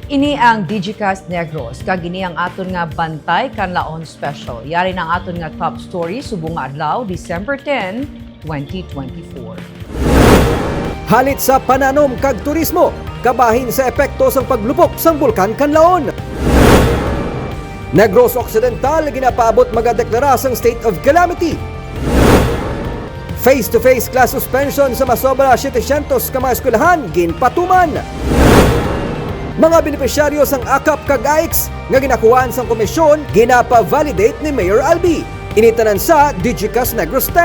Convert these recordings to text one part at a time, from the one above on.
Ini ang Digicast Negros, kag ini ang aton nga Bantay Kanlaon Special. Yari ng aton nga top story subong nga adlaw, December 10, 2024. Halit sa pananom kag turismo, kabahin sa epekto sang paglupok sang bulkan Kanlaon. Negros Occidental ginapaabot magadeklara sang state of calamity. Face-to-face class suspension sa masobra 700 ka mga eskwelahan ginpatuman. Mga benepisyaryo sang AKAP kag AIX nga ginakuhaan sang komisyon ginapa-validate ni Mayor Albi. Initanan sa Digicast Negros X.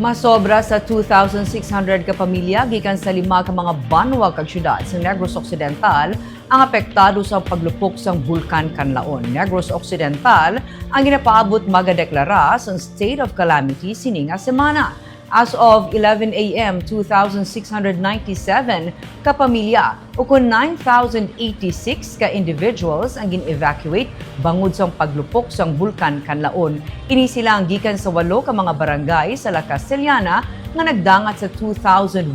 Masobra sa 2,600 ka pamilya gikan sa 5 ka mga banwa kag syudad sa Negros Occidental ang apektado sa paglupok sang bulkan Kanlaon. Negros Occidental ang ginapaabot magadeklara sang state of calamity sini nga semana. As of 11 a.m., 2,697 ka pamilya o kun 9,086 ka individuals ang gin-evacuate bangod sa paglupok sang bulkan Kanlaon. Ini sila ang gikan sa 8 ka mga barangay sa La Castellana nga nagdangat sa 2,199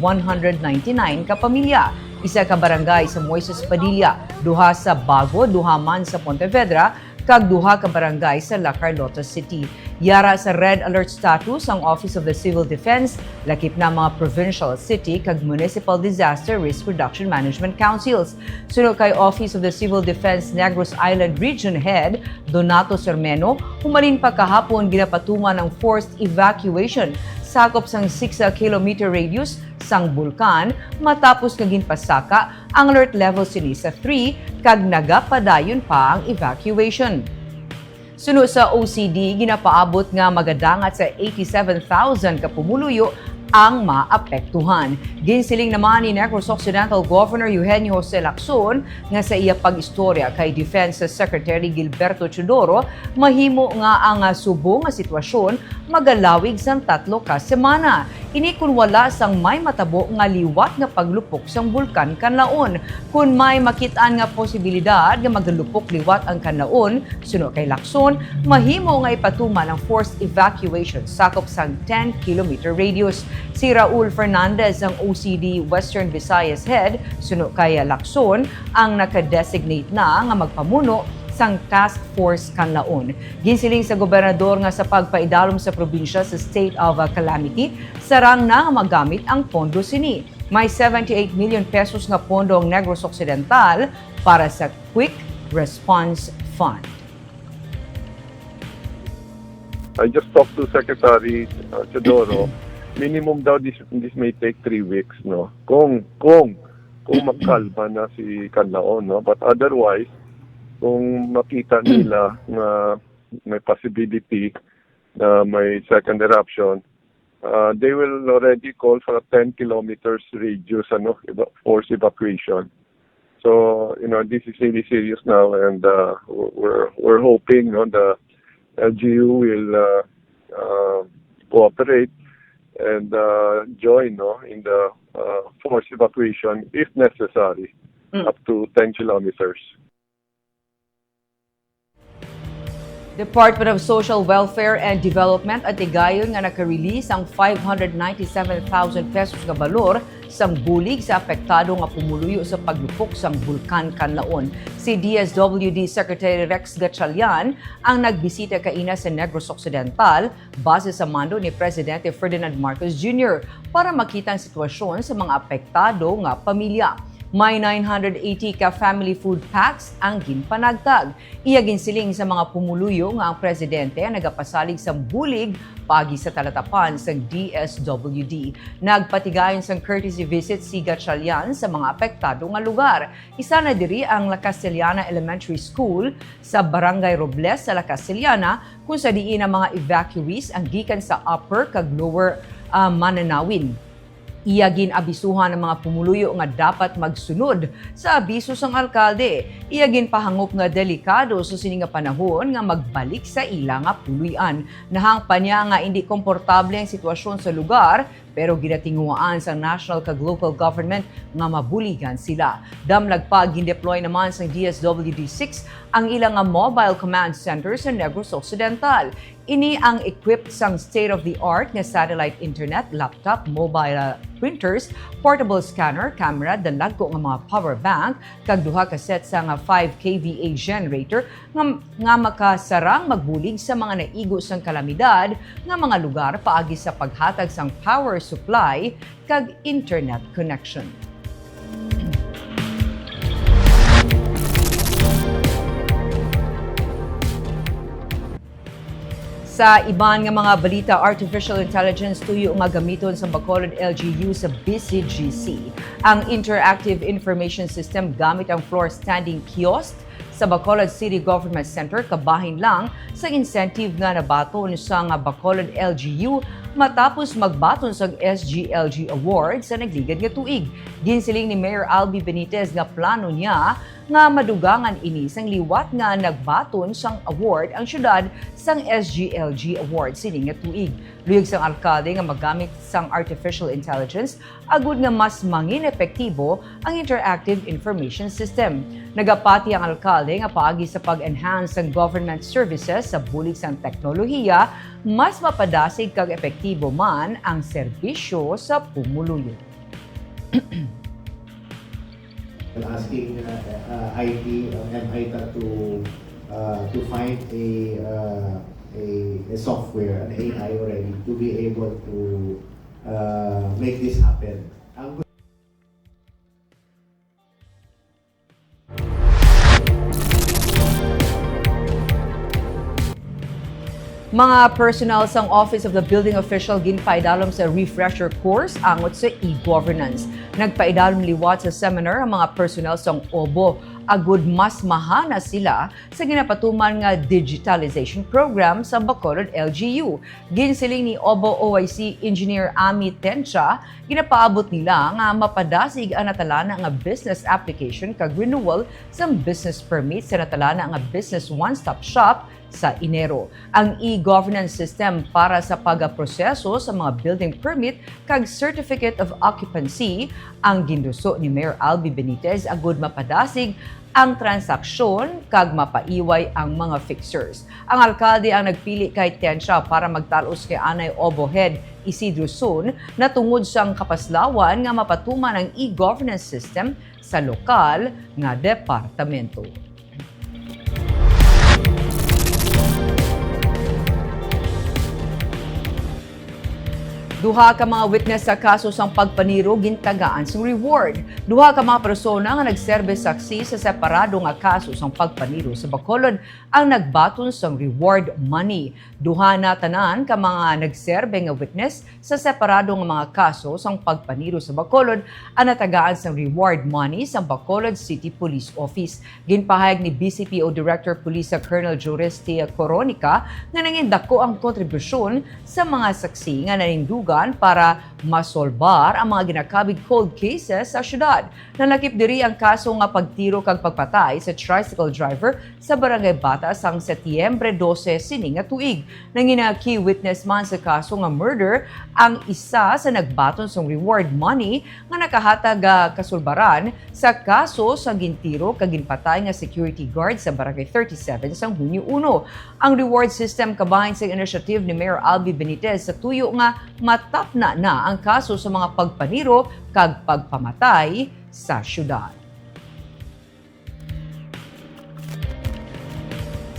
ka pamilya. Isa ka barangay sa Moises Padilla, duha sa Bago, duha man sa Pontevedra, kag duha ka barangay sa La Carlota City. Yara sa red alert status ang Office of the Civil Defense, lakip na mga provincial, city kag municipal disaster risk reduction management councils. Sunod kay Office of the Civil Defense Negros Island Region Head Donato Sermeno, humalin pa kahapon ginapatuman ang forced evacuation sakop sang 6 kilometer radius sang bulkan matapos nga ginpasaka ang alert level sini sa 3 kag nagapadayon pa ang evacuation. Sunod sa OCD, ginapaabot nga magadangat sa 87,000 ka pumuluyo ang maapektuhan. Ginsiling naman ni Negros Occidental Governor Eugenio Jose Lacson nga sa iya pag-istorya kay Defense Secretary Gilberto Chodoro, mahimo nga ang subong nga sitwasyon magalawig sang 3 ka semana. Ini kun wala sang may matabo nga liwat nga paglupok sang bulkan Kanlaon. Kun may makitaan nga posibilidad nga magalupok liwat ang Kanlaon, suno kay Lacson, mahimo nga ipatuman ang forced evacuation sakop sang 10 kilometer radius. Si Raul Fernandez, ang OCD Western Visayas Head, suno kay Lacson, ang nakadesignate na nga magpamuno sang Task Force Kanlaon. Ginsiling sa gobernador nga sa pagpaidalom sa probinsya sa state of calamity, sarang na magamit ang pondo sini. May 78 million pesos nga pondo ang Negros Occidental para sa Quick Response Fund. I just talked to Secretary Chodoro. Minimum daw this may take 3 weeks, no? Kung magkalma na si Kanlaon, no? But otherwise, kung makita nila na may possibility na may second eruption, they will already call for a 10 kilometers radius force evacuation. So, this is really serious now, and we're hoping the LGU will cooperate and join in the force evacuation if necessary, up to 10 kilometers. Department of Social Welfare and Development at Tigayon nga naka-release ang 597,000 pesos nga balor sang bulig sa apektado nga pumuluyo sa paglupok sang bulkan Kanlaon. Si DSWD Secretary Rex Gatchalian ang nagbisita kaina sa Negros Occidental base sa mando ni Presidente Ferdinand Marcos Jr. para makita ang sitwasyon sa mga apektado nga pamilya. May 980 ka family food packs ang ginpanagtag. Iya ginsiling sa mga pumuluyo nga ang presidente ang nagapasalig sa bulig pagi sa talatapan sa DSWD. Nagpatigayon sang courtesy visit si Gatchalian sa mga apektado nga lugar. Isa na diri ang La Castellana Elementary School sa Barangay Robles sa La Castellana kung sa diin ang mga evacuees ang gikan sa upper kag lower Mananawin. Iya ginabisuhan ng mga pumuluyo nga dapat magsunod sa abiso sang alkalde. Iya ginpahangop nga delikado sa sini nga panahon nga magbalik sa ila nga puluyan. Nahangpan niya nga hindi komportable ang sitwasyon sa lugar pero ginatinguhaan sa national kag local government nga mabuligan sila. Damlag pa gindeploy naman sa DSWD 6 ang ilang mobile command center sa Negros Occidental. Ini ang equipped sang state-of-the-art nga satellite internet, laptop, mobile printers, portable scanner, camera, dalagko nga mga power bank, kag duha ka set sa nga 5 kVA generator nga makasarang magbulig sa mga naigo sang kalamidad nga mga lugar paagi sa paghatag sang power supply kag internet connection. Sa iban nga mga balita, artificial intelligence tuyo nga gamiton sa Bacolod LGU sa BCGC. Ang Interactive Information System gamit ang floor standing kiosk sa Bacolod City Government Center kabahin lang sa incentive nga nabaton sa nga Bacolod LGU matapos magbaton sa SGLG Award sa nagligad nga tuig. Ginsiling ni Mayor Albi Benitez nga plano niya nga madugangan ini sang liwat nga nagbaton sang award ang syudad sang SGLG Award sini nga tuig. Luyag sang alkalde nga magamit sang artificial intelligence agud nga mas mangin epektibo ang interactive information system. Nagapati ang alkalde nga paagi sa pag-enhance sang government services sa bulig sang teknolohiya, mas mapadasig kag epektibo man ang serbisyo sa pumuluyo. Asking IT and ITA to find a software, an AI already, to be able to make this happen. Mga personnel sang Office of the Building Official ginpaidalom sa refresher course angot sa e-governance. Nagpaidalom liwat sa seminar ang mga personnel sang OBO agud mas mahana sila sa ginapatuman nga Digitalization program sa Bacolod LGU. Ginsiling ni OBO OIC Engineer Ami Tencha, ginapaabot nila nga mapadasig ang natalana nga business application kag renewal sa business permit sa natalana nga business one-stop shop sa Enero. Ang e-governance system para sa pagaproseso sa mga building permit kag certificate of occupancy ang ginduso ni Mayor Albi Benitez agud mapadasig ang transaksyon kag mapaiway ang mga fixers. Ang alkalde ang nagpili kay Tensya para magtalos kay Anay Obo Head Isidro Sun na tungod sang kapaslawan nga mapatuman ang e-governance system sa lokal nga departamento. Duha ka mga witness sa kaso sang pagpaniro gintagaan sang reward. Duha ka mga persona nga nagserbe saksi sa separado nga kaso sang pagpaniro sa Bacolod ang nagbaton sang reward money. Duha na tanan ka mga nagserbe nga witness sa separado nga mga kaso sang pagpaniro sa Bacolod ang natagaan sang reward money sa Bacolod City Police Office. Ginpahayag ni BCPO Director Police Colonel Jorestia Coronica nga nangindako ang kontribusyon sa mga saksi nga nanindugan para masolbar ang mga ginakabig cold cases sa syudad. Nalakip diri ang kaso nga pagtiro kag pagpatay sa tricycle driver sa Barangay Bata sang Setyembre 12 sini nga tuig. Nangina key witness man sa kaso nga murder ang isa sa nagbaton sang reward money nga nakahatag kasulbaran sa kaso sa gintiro kag ginpatay nga security guard sa Barangay 37 sang Hunyo 1. Ang reward system kabahin sa initiative ni Mayor Albi Benitez sa tuyo nga matapna na ang kaso sa mga pagpaniro kag pagpamatay sa syudad.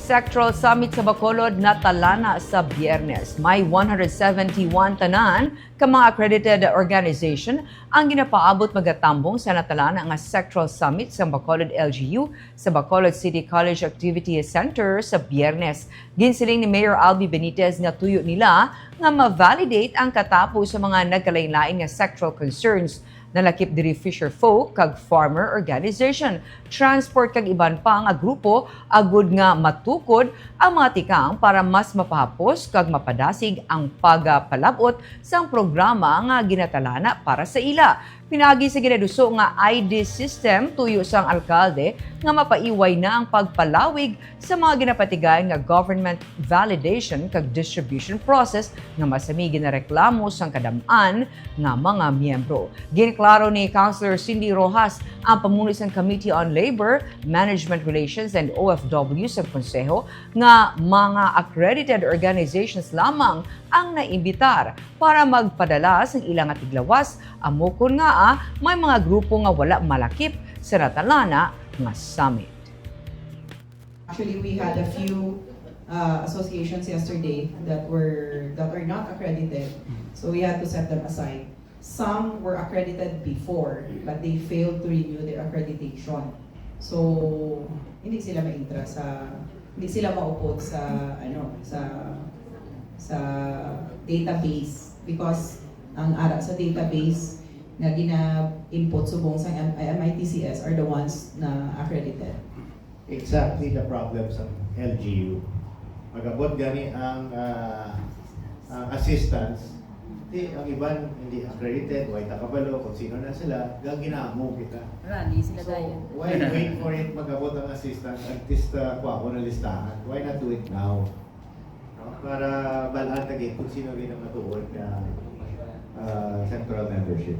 Sectoral Summit sa Bacolod natalana sa Biyernes. May 171 tanan ka mga accredited organization ang ginapaabot magatambong sa natalana nga Sectoral Summit sa Bacolod LGU sa Bacolod City College Activity Center sa Biyernes. Ginsiling ni Mayor Albi Benitez nga tuyo nila nga ma-validate ang katapo sa mga nagkalain-lain nga sectoral concerns. Nalakip diri fisher folk kag farmer organization, transport kag iban pa nga grupo agud nga matukod ang mga tikang para mas mapahapos kag mapadasig ang pagpalabot sang programa nga ginatalana para sa ila. Pinagi sa ginaduso nga ID system tuyo sang alkalde nga mapaiway na ang pagpalawig sa mga ginapatigayan nga government validation kag distribution process nga masami ginareklamo sang kadam-an nga mga miyembro. Ginklaro ni Councilor Cindy Rojas ang pamuno sang Committee on Labor, Management Relations and OFW sa Konseho nga mga accredited organizations lamang ang naimbitar para magpadala sa ilang atiglawas amokon nga may mga grupo nga wala malakip sa natalana nga summit. Actually, we had a few associations yesterday that are not accredited, so we had to set them aside. Some were accredited before, but they failed to renew their accreditation. So hindi sila hindi sila maupod sa database because ang ara sa database na gina-input subong sa MITCS are the ones na accredited. Exactly the problem sa LGU. Magabot gani ang assistance, ang iban hindi accredited, why takabalo, kung sino na sila, gaginamo kita. Rally sila dayan. Why wait for it magabot ang assistance artista ko ako na listahan? Why not do it now? No? Para balaan tagit kung sino rin ang matuod na Sectoral membership.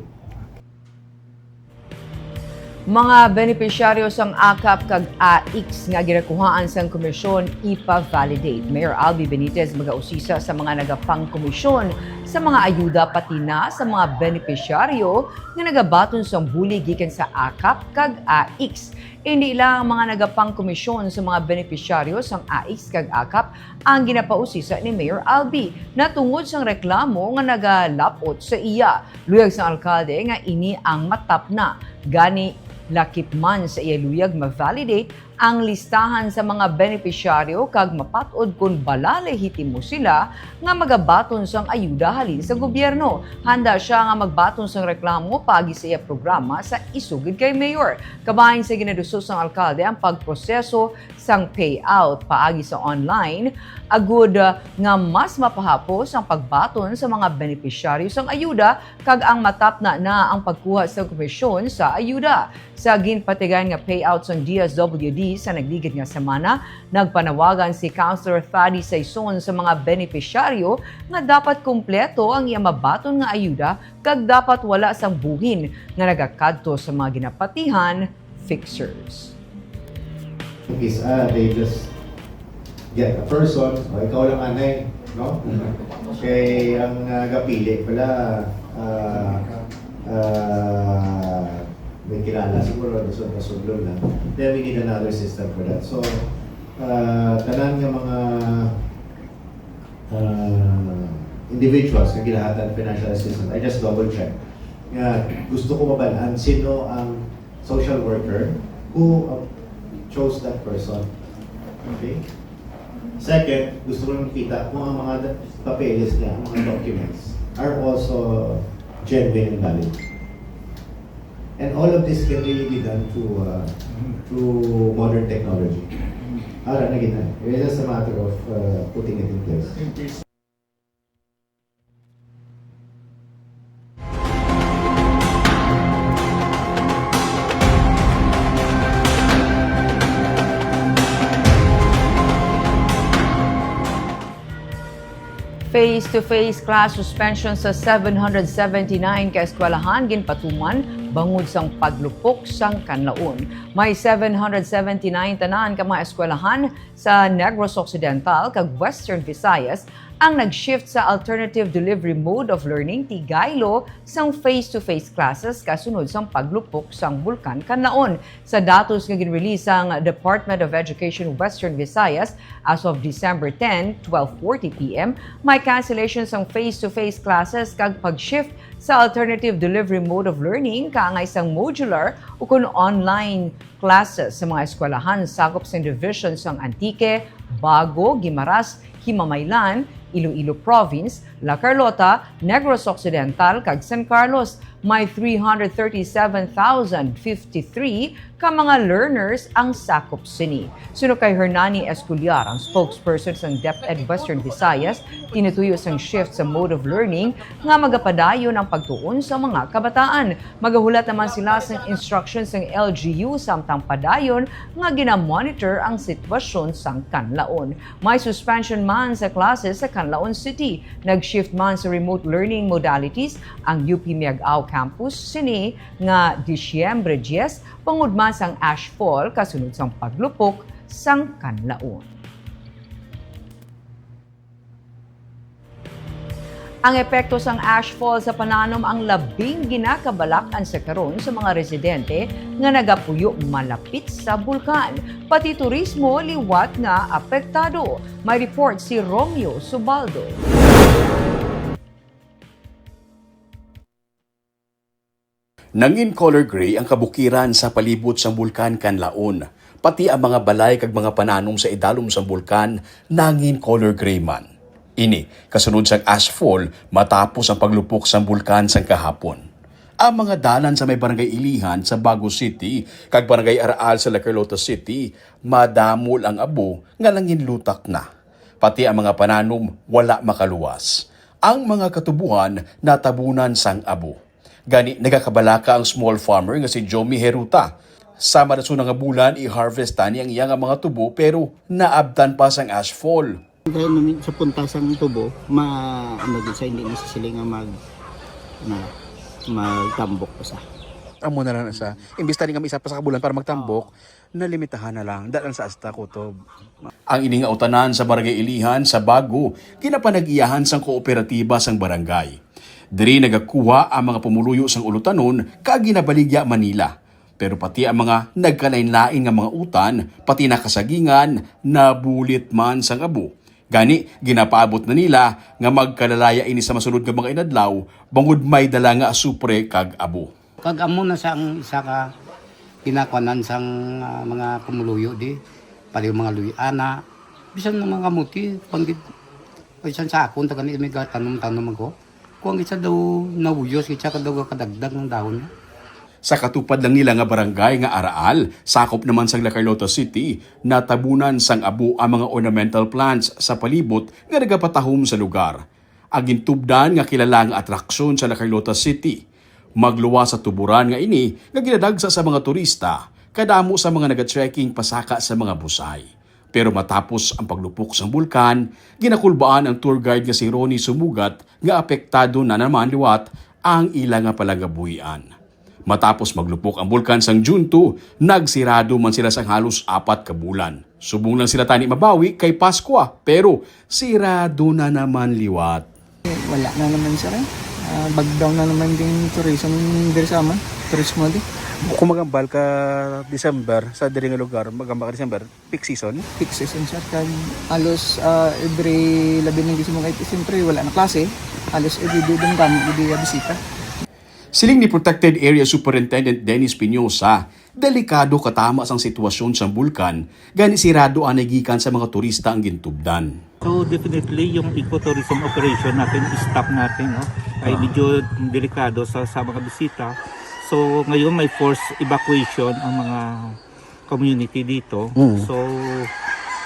Mga benepisyaryo sang AKAP kag AX nga ginakuhaan sang komisyon ipa-validate. Mayor Albi Benitez magausisa sa mga nagapang komisyon sa mga ayuda pati na sa mga benepisyaryo nga nagabaton sang buli gikan sa AKAP kag AX. Hindi lang mga nagapang komisyon sa mga benepisyaryo sang AX kag AKAP ang ginapausisa ni Mayor Albi na tungod sang reklamo nga nagalapot sa iya. Luyag sang alkalde nga ini ang matap na gani lakip man sa iyaluyag ma-validate ang listahan sa mga benepisyaryo kag mapatod kung bala lehitimo sila nga magabaton sang ayuda halin sa gobyerno. Handa siya nga magbaton sang reklamo pagi sa iya programa sa isugid kay Mayor. Kabahin sa ginaduso sang alkalde ang pagproseso sang payout paagi sa online agud nga mas mapahapos ang pagbaton sa mga benepisyaryo sang ayuda kag ang matap na ang pagkuha sa komisyon sa ayuda. Sa ginpatigan nga payout sang DSWD sa nagligid nga semana, nagpanawagan si Councilor Thady Saison sa mga benepisyaryo nga dapat kumpleto ang iya mabaton nga ayuda kag dapat wala sang buhin nga nagakadto sa mga ginapatihan fixers. They just get a person, o ikaw lang anay, no? Kay ang gapili pala may kilala siguro, nasudlo lang. Then we need another system for that. So, tanan nga mga individuals na ginahatan financial assistance, I just double check. Gusto ko mabalaan sino ang social worker who chose that person. Okay? Second, gusto ko makita kung ang mga papeles niya, ang mga documents are also genuine and valid. And all of this can really be done through modern technology. It's just a matter of putting it in place. Face-to-face class suspension sa 779 ka eskwelahan ginpatuman bangod sang paglupok sang Kanlaon. May 779 tanan ka mga eskwelahan sa Negros Occidental kag Western Visayas ang nag-shift sa alternative delivery mode of learning tigaylo sang face-to-face classes kasunod sang paglupok sang bulkan Kanlaon. Sa datos nga ginrelease sang Department of Education Western Visayas as of December 10, 12:40 p.m., may cancellation sang face-to-face classes kag pag-shift sa alternative delivery mode of learning kaangay sang modular o kun online classes sa mga eskwelahan sakop sa division sang Antique, Bago, Guimaras, Himamaylan, Iloilo Province, La Carlota, Negros Occidental, kag San Carlos. may 337,053 ka mga learners ang sakop sini. Suno kay Hernani Esculiar, ang spokesperson sa DepEd Western Visayas, tinutuyo sang shift sa mode of learning nga magapadayon ang pagtuon sa mga kabataan. Magahulat naman sila sa instructions ng LGU samtang padayon nga ginamonitor ang sitwasyon sang Kanlaon. May suspension man sa classes sa Kanlaon City. Nag-shift man sa remote learning modalities ang UP Miagao Campus sini nga Disyembre 10 pangud man sang ashfall kasunod sang paglupok sang Kanlaon. Ang epekto sang ashfall sa pananom ang labing ginakabalak-an sa karon sa mga residente nga nagapuyo malapit sa bulkan. Pati turismo liwat nga apektado. May report si Romeo Subaldo. Nangin color gray ang kabukiran sa palibot sa bulkan Kanlaon. Pati ang mga balay kag mga pananom sa idalom sa bulkan nangin color gray man. Ini kasunod sa ashfall matapos ang paglupok sa bulkan sa kahapon. Ang mga dalan sa may barangay Ilihan sa Bago City kag barangay Araal sa La Carlota City madamol ang abo nga langin lutak na. Pati ang mga pananom wala makaluwas. Ang mga katubuhan natabunan sang abo. Gani nagakabalaka ang small farmer nga si Jomi Heruta. Sama na nga bulan i-harvest tani ang iyang mga tubo pero naabdan pa sang ashfall. Dahil namin sa puntasang tubo, sa hindi na sila nga magtambok pa sa. Amo na lang sa imbis tani nga isa pa sa kabulan para magtambok, nalimitahan na lang dalan sa asta kutob. Ang ining utanan sa barangay Ilihan sa Bago, kinapanag-iyahan sang kooperatiba sang barangay. Diri nagakuha ang mga pumuluyo sang ulutanon kag ginabaligya Manila. Pero pati ang mga nagkalain-lain nga mga utan, pati nakasagingan, nabulit man sang abo. Gani, ginapaabot na nila nga magkalalaya ini sa masunod nga mga inadlaw, bangod may dala nga asupre kag abo. Kag amo na sang isa ka kinakwanan sang mga pumuluyo di, pali mga luyana, bisan ng mga kamuti, panggit, bisan sa akon, taga may tanom-tanom ako. Kung isa daw nawuyos, isa ka daw kadagdag ng dahon niya. Sa katupad lang nila nga barangay nga Araal, sakop naman sang La Carlota City, natabunan sang abo ang mga ornamental plants sa palibot nga nagapatahom sa lugar. Ang gintubdan nga kilala nga atraksyon sa La Carlota City. Magluwa sa tuburan nga ini nga ginadagsa sa mga turista, kadamo sa mga nagatrekking pasaka sa mga busay. Pero matapos ang paglupok sa bulkan, ginakulbaan ang tour guide nga si Ronnie Sumugat nga apektado na naman liwat ang ilang nga palagabuhian. Matapos maglupok ang bulkan sang June 2, nagsirado man sila sang halos 4 ka bulan. Subong lang sila tani mabawi kay Pasko pero sirado na naman liwat. Wala na naman siya rin. Bagdown na naman din tourism diri sa aman. Turismo di. Kung magambal ka December sa diri nga lugar, magambal ka December, peak season? Peak season siya. Kag halos every labi ng gising mo kahit siyempre wala na klase. Halos every day din kami bisita. Siling ni Protected Area Superintendent Dennis Piñosa, delikado katama sang sitwasyon sa bulkan, gani sirado ang nagikan sa mga turista ang gintubdan. So definitely yung ecotourism operation natin, stop natin, no? Ay medyo delikado sa mga bisita. So ngayon may forced evacuation ang mga community dito. So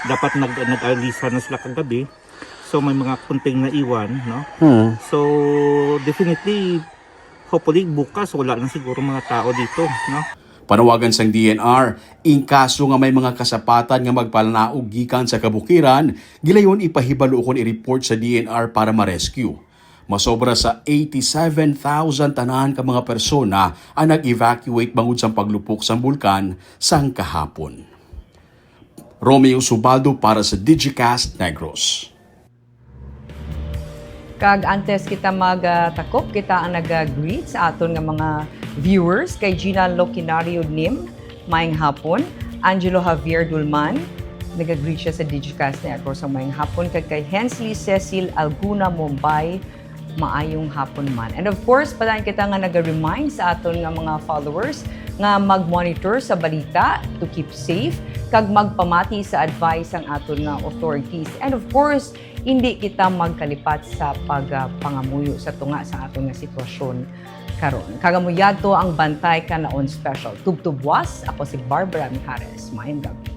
dapat nag-alisa na sila kagabi. So may mga kunting naiwan, no? So definitely hopefully bukas wala na siguro mga tao dito, no? Panawagan sang DNR, in kaso nga may mga kasapatan nga magpalanaog gikan sa kabukiran, gilayon ipahibalo kon i-report sa DNR para ma-rescue. Masobra sa 87,000 tanan ka mga persona ang nag-evacuate bangod sa paglupok sa bulkan sang kahapon. Romeo Subaldo para sa Digicast Negros. Kag antes kita magtakop, kita ang nag-greet sa aton nga mga viewers kay Gina Loquinario Nim, maayong hapon, Angelo Javier Dulman, nag-greet siya sa Digicast Negros sa maayong hapon, kag kay Hensley Cecil Alguna Mumbai, maayong hapon man. And of course, padayon kita nga nag-remind sa aton nga mga followers nga mag-monitor sa balita to keep safe, kag magpamati sa advice ang aton nga authorities. And of course, hindi kita magkalipat sa pagpangamuyo sa tunga sa aton nga sitwasyon. karon. Kagamuyag to ang Bantay Kanlaon Special. Tubtubwas, ako si Barbara Mijares. Mayong gabi.